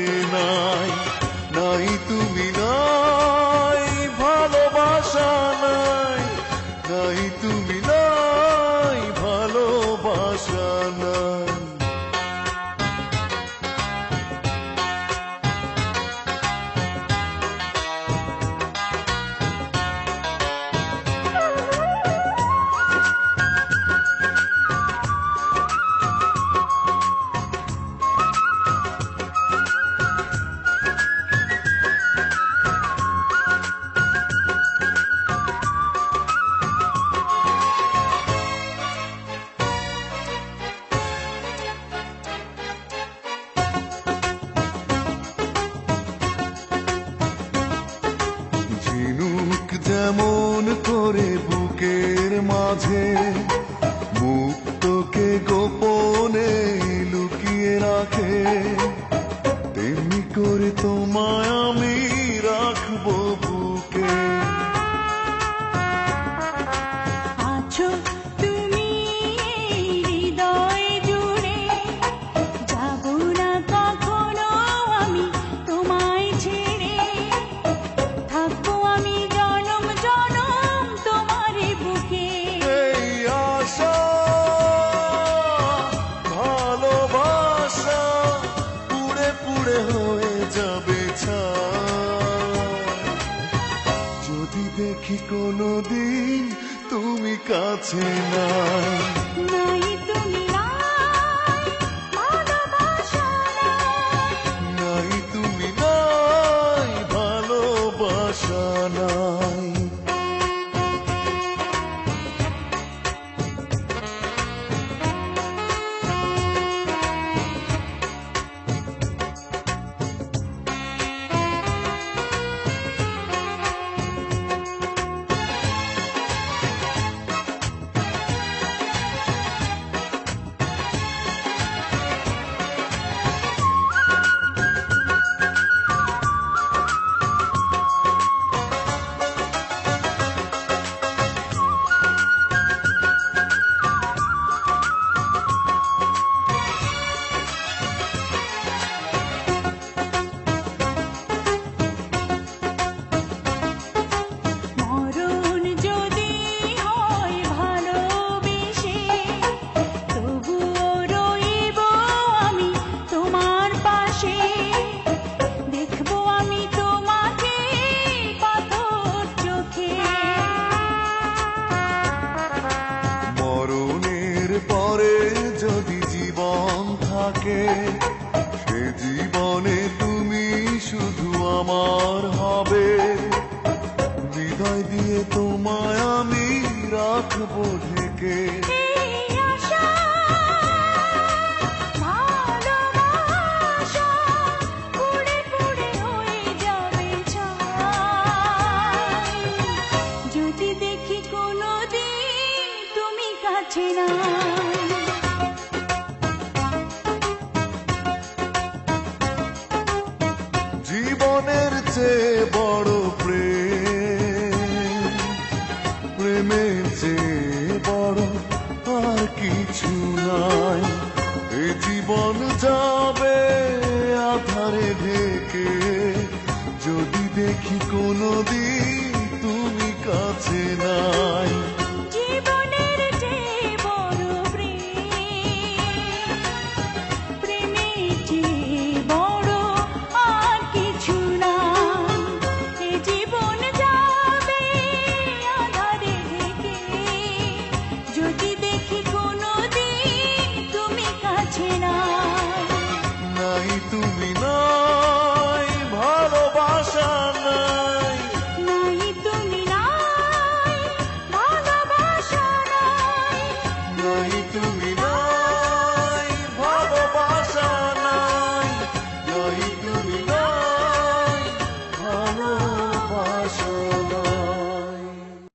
কাছে নাই, নাই তুমি নাই, ভালোবাসা নাই, নাই তুমি নাই, ভালোবাসা নাই। ঝিনুক যেমন করে বুকের মাঝে মুক্তকে গোপনে লুকিয়ে রাখে, তেমনি করে তোমায় আমি রাখবো বুকে। আছো তুমি হৃদয় জুড়ে, যাব না কখনো আমি তোমায় ছেড়ে, থাকবো আমি জনম জনম তোমার বুকে। এই আশা ভালোবাসা পুড়ে পুড়ে হয়ে যাবে ছাই, যদি দেখি কোনোদিন তুমি কাছে নাই, নাই তুমি নাই, ভালোবাসা নাই, নাই তুমি নাই, ভালোবাসা নাই। মরণ যদি হয় ভালোবেসে, তবুও রইব আমি তোমার পাশে, দেখবো আমি তোমাকে পাথর চোখে। মরণের পরে যদি জীবন থাকে, সে জীবনে তুমি শুধু আমার হবে, হৃদয় দিয়ে তোমায় আমি রাখবো ঢেকে। এই আশা ভালোবাসা পুড়ে পুড়ে হয়ে যাবে ছাই, যদি দেখি কোনোদিন তুমি কাছে নাই। জীবনের চেয়ে বড় প্রেম, প্রেমের চেয়ে বড় আর কিছু নাই, এ জীবন যাবে আধারে ঢেকে, যদি দেখি কোনোদিন